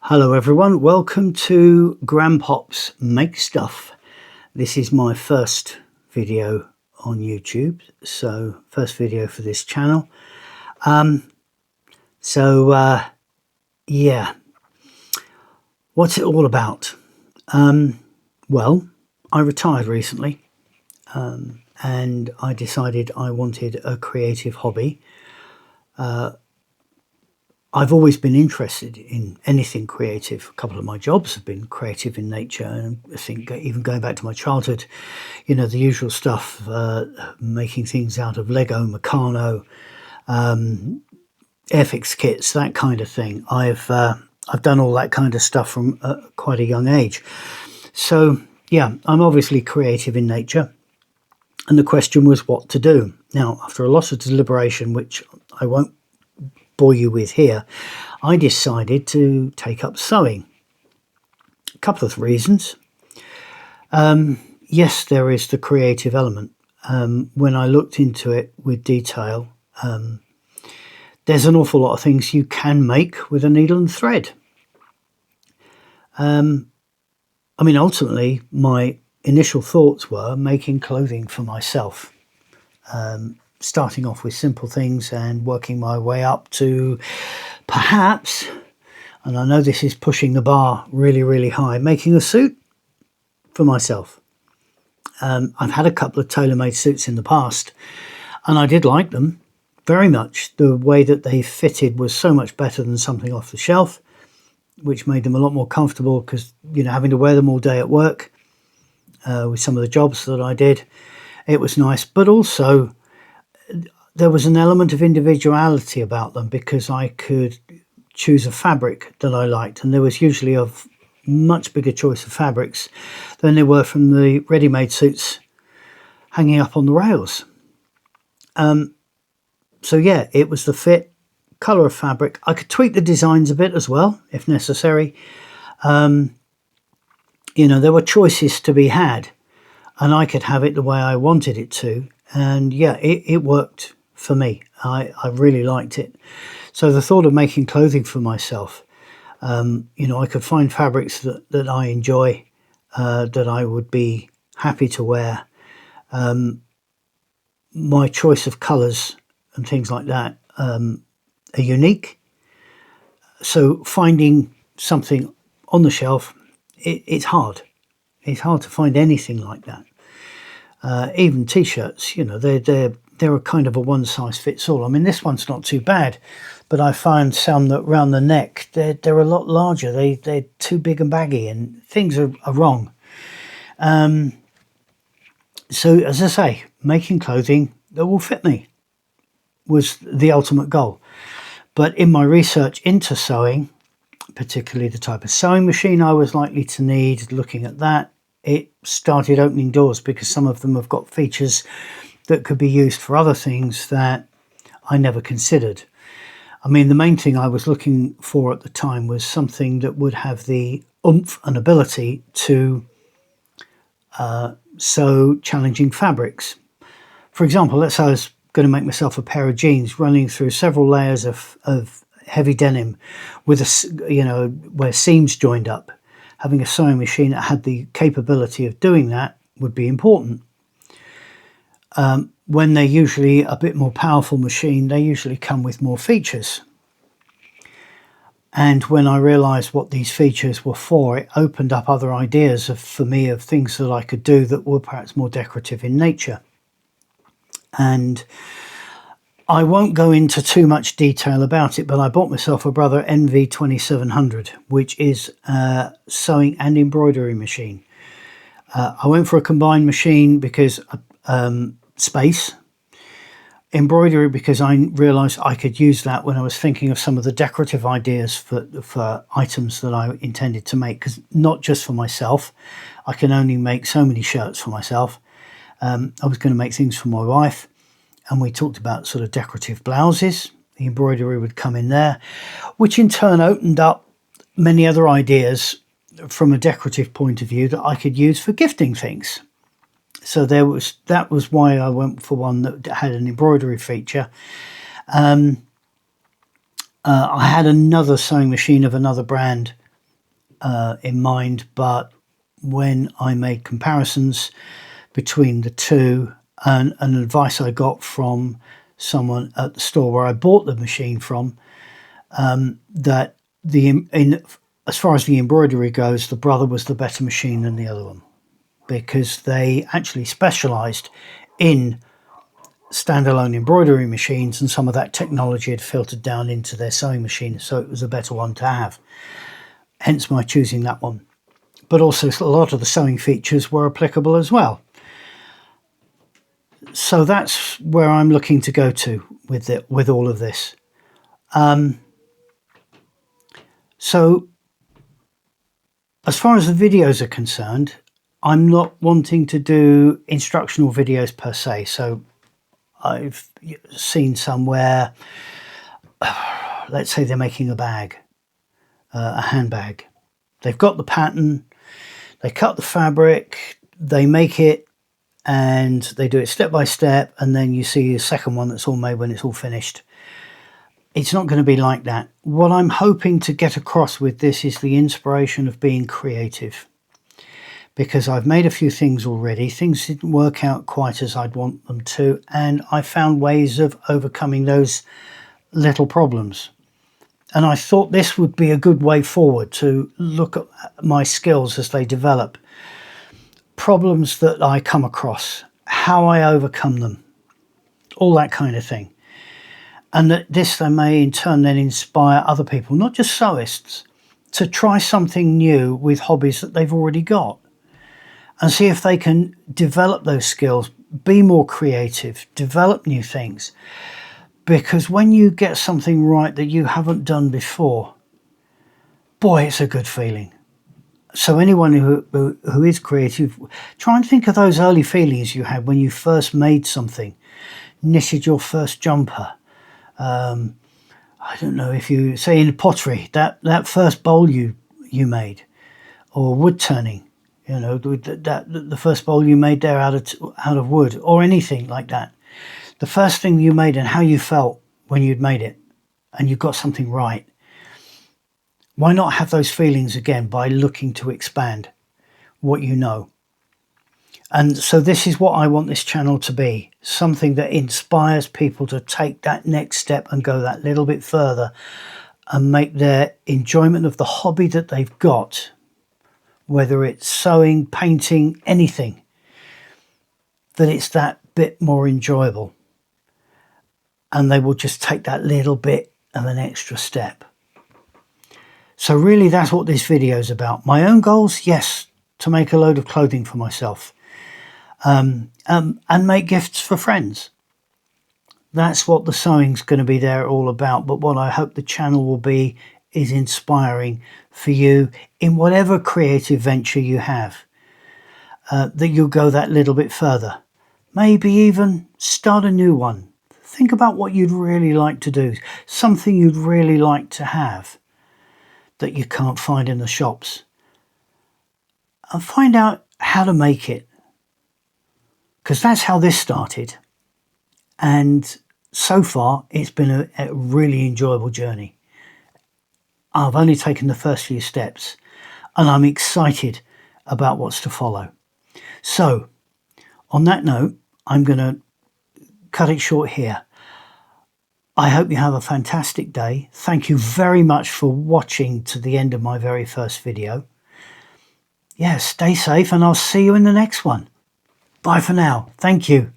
Hello everyone, welcome to Grandpops Make Stuff. This is my first video on YouTube, so first video for this channel. Yeah, what's it all about? Well, I retired recently and I decided I wanted a creative hobby. I've always been interested in anything creative. A couple of my jobs have been creative in nature, and I think even going back to my childhood, you know, the usual stuff, making things out of Lego, Meccano, Airfix kits, that kind of thing. I've done all that kind of stuff from quite a young age. So yeah, I'm obviously creative in nature, and the question was what to do. Now, after a lot of deliberation, which I won't bore you with here, I decided to take up sewing. A couple of reasons. Yes, there is the creative element. When I looked into it with detail, there's an awful lot of things you can make with a needle and thread. I mean, ultimately, my initial thoughts were making clothing for myself. Starting off with simple things and working my way up to perhaps, and I know this is pushing the bar really, really high, making a suit for myself. I've had a couple of tailor-made suits in the past and I did like them very much. The way that they fitted was so much better than something off the shelf, which made them a lot more comfortable because, you know, having to wear them all day at work with some of the jobs that I did, it was nice. But also there was an element of individuality about them because I could choose a fabric that I liked, and there was usually a much bigger choice of fabrics than there were from the ready-made suits hanging up on the rails. So yeah, it was the fit, colour of fabric. I could tweak the designs a bit as well if necessary. You know, there were choices to be had and I could have it the way I wanted it to, and yeah, it worked for me. I really liked it. So the thought of making clothing for myself, you know, I could find fabrics that I enjoy, that I would be happy to wear. My choice of colours and things like that are unique. So finding something on the shelf, it's hard. It's hard to find anything like that. Even t-shirts, you know, they're a kind of a one-size-fits-all. I mean, this one's not too bad, but I find some that round the neck, they're a lot larger. They're too big and baggy, and things are wrong. So, as I say, making clothing that will fit me was the ultimate goal. But in my research into sewing, particularly the type of sewing machine I was likely to need, looking at that, it started opening doors because some of them have got features that could be used for other things that I never considered. I mean, the main thing I was looking for at the time was something that would have the oomph and ability to sew challenging fabrics. For example, let's say I was going to make myself a pair of jeans running through several layers of heavy denim with a, you know, where seams joined up. Having a sewing machine that had the capability of doing that would be important. When they're usually a bit more powerful machine, they usually come with more features. And when I realised what these features were for, it opened up other ideas for me of things that I could do that were perhaps more decorative in nature. And I won't go into too much detail about it, but I bought myself a Brother NV2700, which is a sewing and embroidery machine. I went for a combined machine because space, embroidery because I realised I could use that when I was thinking of some of the decorative ideas for items that I intended to make, because not just for myself, I can only make so many shirts for myself. I was going to make things for my wife, and we talked about sort of decorative blouses. The embroidery would come in there, which in turn opened up many other ideas from a decorative point of view that I could use for gifting things. So that was why I went for one that had an embroidery feature. I had another sewing machine of another brand in mind, but when I made comparisons between the two, and an advice I got from someone at the store where I bought the machine from, that as far as the embroidery goes, the Brother was the better machine than the other one, because they actually specialized in standalone embroidery machines, and some of that technology had filtered down into their sewing machine, so it was a better one to have, hence my choosing that one. But also a lot of the sewing features were applicable as well. So that's where I'm looking to go to with all of this. So as far as the videos are concerned, I'm not wanting to do instructional videos per se. So I've seen somewhere, let's say they're making a bag, a handbag. They've got the pattern, they cut the fabric, they make it, and they do it step by step, and then you see a second one that's all made when it's all finished. It's not going to be like that. What I'm hoping to get across with this is the inspiration of being creative, because I've made a few things already. Things didn't work out quite as I'd want them to, and I found ways of overcoming those little problems. And I thought this would be a good way forward to look at my skills as they develop, problems that I come across, how I overcome them, all that kind of thing. And that this may in turn then inspire other people, not just sewists, to try something new with hobbies that they've already got, and see if they can develop those skills, be more creative, develop new things. Because when you get something right that you haven't done before, boy, it's a good feeling. So anyone who is creative, try and think of those early feelings you had when you first made something, knitted your first jumper. I don't know, if you say in pottery, that first bowl you made, or wood turning, you know, the first bowl you made there out of wood, or anything like that. The first thing you made and how you felt when you'd made it and you got something right. Why not have those feelings again by looking to expand what you know? And so this is what I want this channel to be, something that inspires people to take that next step and go that little bit further and make their enjoyment of the hobby that they've got, whether it's sewing, painting, anything, that it's that bit more enjoyable. And they will just take that little bit of an extra step. So really that's what this video is about. My own goals, yes, to make a load of clothing for myself. And make gifts for friends. That's what the sewing's going to be there all about. But what I hope the channel will be is inspiring for you in whatever creative venture you have, that you'll go that little bit further. Maybe even start a new one. Think about what you'd really like to do, something you'd really like to have that you can't find in the shops, and find out how to make it. Because that's how this started, and so far it's been a really enjoyable journey. I've only taken the first few steps, and I'm excited about what's to follow. So on that note, I'm going to cut it short here. I hope you have a fantastic day. Thank you very much for watching to the end of my very first video. Yeah, stay safe, and I'll see you in the next one. Bye for now. Thank you.